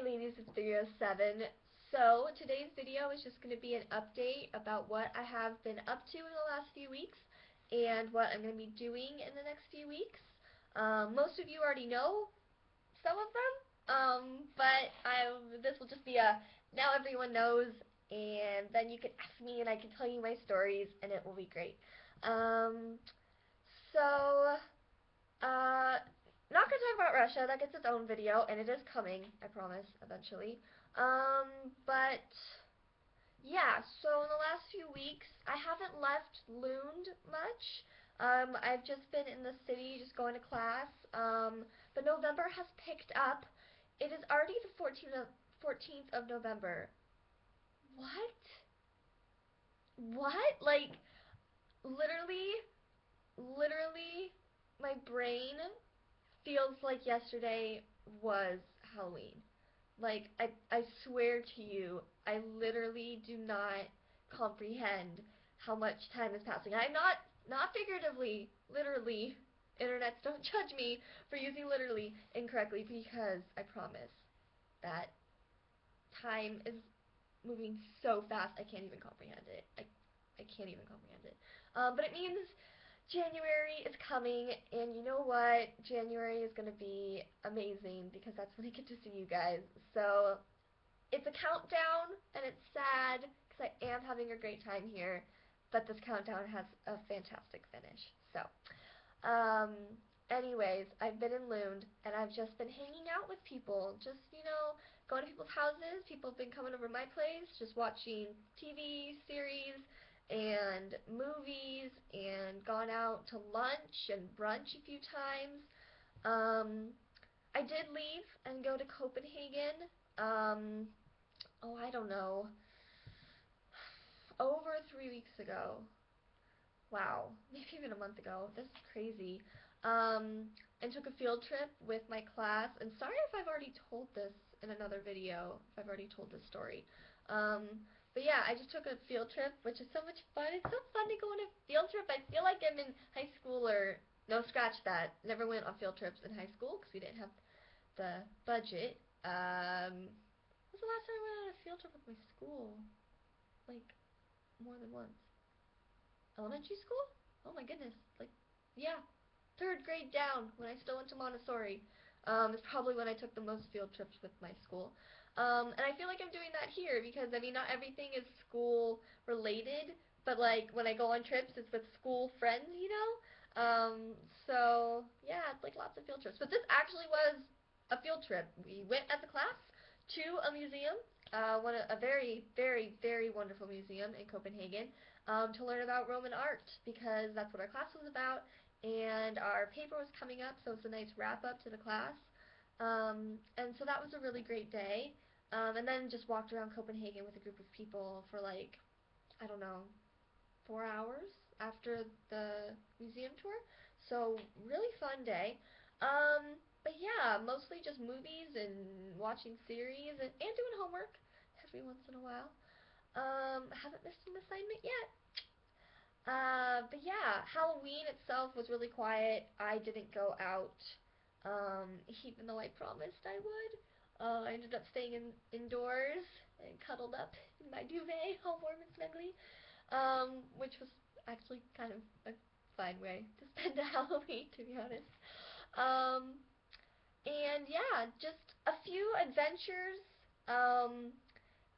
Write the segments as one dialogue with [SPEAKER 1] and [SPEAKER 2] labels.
[SPEAKER 1] ladies, it's 307. So today's video is just going to be an update about what I have been up to in the last few weeks and what I'm going to be doing in the next few weeks. Most of you already know some of them, but this will just be a now everyone knows, and then you can ask me and I can tell you my stories and it will be great. Um, so not gonna talk about Russia. That gets its own video, and it is coming, I promise, eventually. But yeah. So in the last few weeks, I haven't left Lund much. I've just been in the city, just going to class. But November has picked up. It is already the 14th of November. What? What? Like, literally, literally, my brain feels like yesterday was Halloween. Like, I swear to you, I literally do not comprehend how much time is passing. I'm not figuratively, literally. Internets, don't judge me for using literally incorrectly, because I promise that time is moving so fast I can't even comprehend it. I can't even comprehend it. But it means January is coming, and you know what? January is going to be amazing because that's when I get to see you guys. So it's a countdown, and it's sad because I am having a great time here, but this countdown has a fantastic finish. So, um, anyways, I've been in Lund, and I've just been hanging out with people, just, going to people's houses. People have been coming over to my place, just watching TV series and movies, and gone out to lunch and brunch a few times. Um, I did leave and go to Copenhagen, I don't know, over 3 weeks ago. Wow, maybe even a month ago. This is crazy. And took a field trip with my class. And sorry if I've already told this in another video, if I've already told this story. But yeah, I just took a field trip, which is so much fun. It's so fun to go on a field trip. I feel like I'm in high school, or no, scratch that. Never went on field trips in high school because we didn't have the budget. When was the last time I went on a field trip with my school? Like, more than once. Elementary school? Oh my goodness. Like, yeah. 3rd grade down, when I still went to Montessori. Is probably when I took the most field trips with my school. And I feel like I'm doing that here because, I mean, not everything is school related, but like when I go on trips, it's with school friends, you know? So yeah, it's like lots of field trips. But this actually was a field trip. We went as a class to a museum, a very, very, very wonderful museum in Copenhagen, to learn about Roman art, because that's what our class was about, and our paper was coming up, so it's a nice wrap-up to the class. And so that was a really great day. And then just walked around Copenhagen with a group of people for like, I don't know, 4 hours after the museum tour. So really fun day. But yeah, mostly just movies and watching series and doing homework every once in a while. Haven't missed an assignment yet. But yeah, Halloween itself was really quiet. I didn't go out, even though I promised I would. I ended up staying indoors and cuddled up in my duvet, all warm and snuggly, which was actually kind of a fine way to spend a Halloween, to be honest. Um, and yeah, just a few adventures. Um,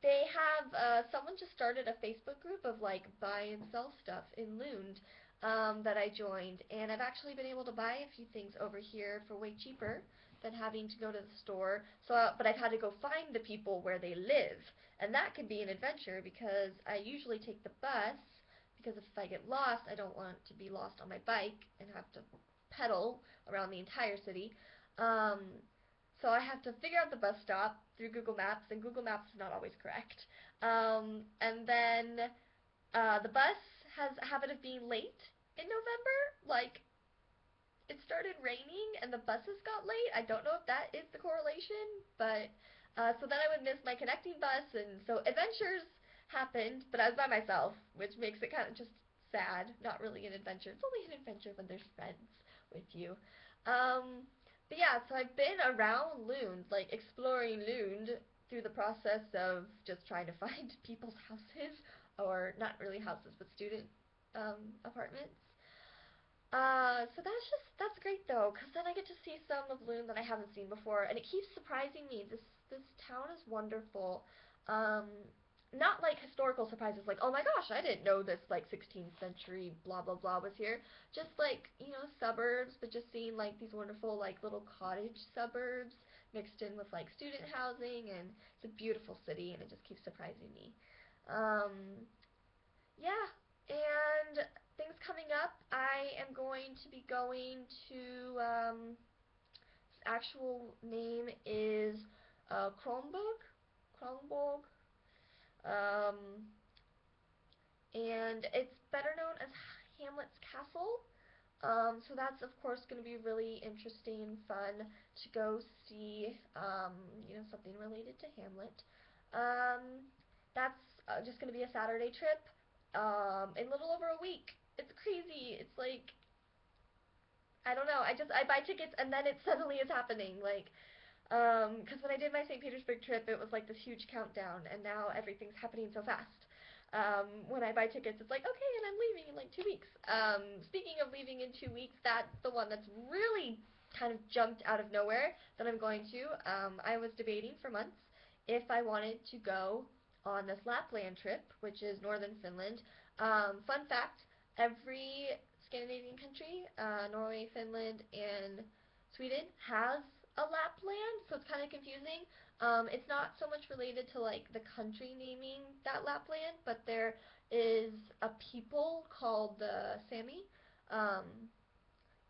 [SPEAKER 1] they have, someone just started a Facebook group of like buy and sell stuff in Lund, that I joined, and I've actually been able to buy a few things over here for way cheaper than having to go to the store. So, but I've had to go find the people where they live, and that could be an adventure because I usually take the bus, because if I get lost, I don't want to be lost on my bike and have to pedal around the entire city. So I have to figure out the bus stop through Google Maps, and Google Maps is not always correct. And then the bus has a habit of being late in November. Like, it started raining and the buses got late. I don't know if that is the correlation, but so then I would miss my connecting bus, and so adventures happened, but I was by myself, which makes it kind of just sad. Not really an adventure. It's only an adventure when there's friends with you. But But yeah, so I've been around Lund, like exploring Lund through the process of just trying to find people's houses, or not really houses, but student apartments. So that's great though, because then I get to see some of Loon that I haven't seen before, and it keeps surprising me. This town is wonderful. Um, Not like historical surprises, like oh my gosh, I didn't know this like 16th century blah blah blah was here. Just like suburbs, but just seeing like these wonderful like little cottage suburbs mixed in with like student housing, and it's a beautiful city, and it just keeps surprising me. Um, yeah, and things coming up, I am going to be going to, actual name is Kronborg, Kronborg, um, and it's better known as Hamlet's Castle. So that's of course going to be really interesting and fun to go see, something related to Hamlet. That's just going to be a Saturday trip, in a little over a week. It's crazy. It's like, I don't know. I buy tickets and then it suddenly is happening. Like, because when I did my St. Petersburg trip, it was like this huge countdown, and now everything's happening so fast. When I buy tickets, it's like, okay, and I'm leaving in like 2 weeks. Speaking of leaving in 2 weeks, that's the one that's really kind of jumped out of nowhere that I'm going to. I was debating for months if I wanted to go on this Lapland trip, which is northern Finland. Fun fact, every Scandinavian country, Norway, Finland, and Sweden, has a Lapland, so it's kind of confusing. It's not so much related to like the country naming that Lapland, but there is a people called the Sami, um,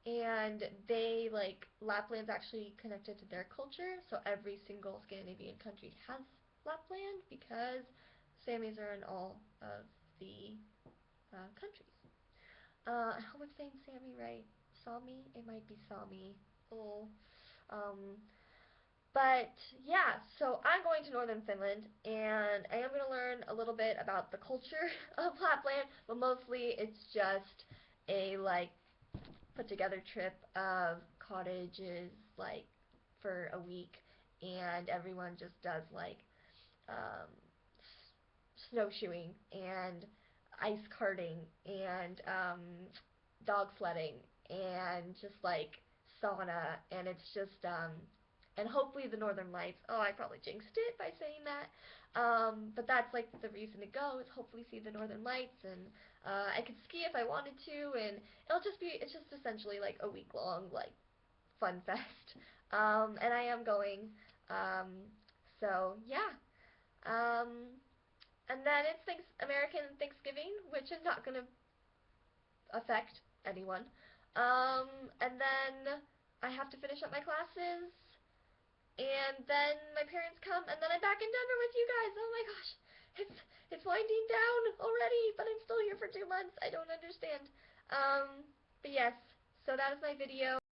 [SPEAKER 1] and they like Lapland's actually connected to their culture. So every single Scandinavian country has Lapland because Samis are in all of the countries. I hope I'm saying Sami right. Sami? It might be Sami. Oh. Um, but yeah, so I'm going to northern Finland, and I am going to learn a little bit about the culture of Lapland, but mostly it's just a like put together trip of cottages like for a week, and everyone just does like um, snowshoeing and ice karting and dog sledding and just like sauna, and it's just and hopefully the northern lights. Oh, I probably jinxed it by saying that. But that's like the reason to go, is hopefully see the northern lights, and I could ski if I wanted to, and it's just essentially like a week long like fun fest. And I am going. So yeah. Um, and then it's American Thanksgiving, which is not going to affect anyone. Um, and then I have to finish up my classes, and then my parents come, and then I'm back in Denver with you guys. Oh my gosh, it's winding down already, but I'm still here for 2 months. I don't understand. But yes, so that is my video.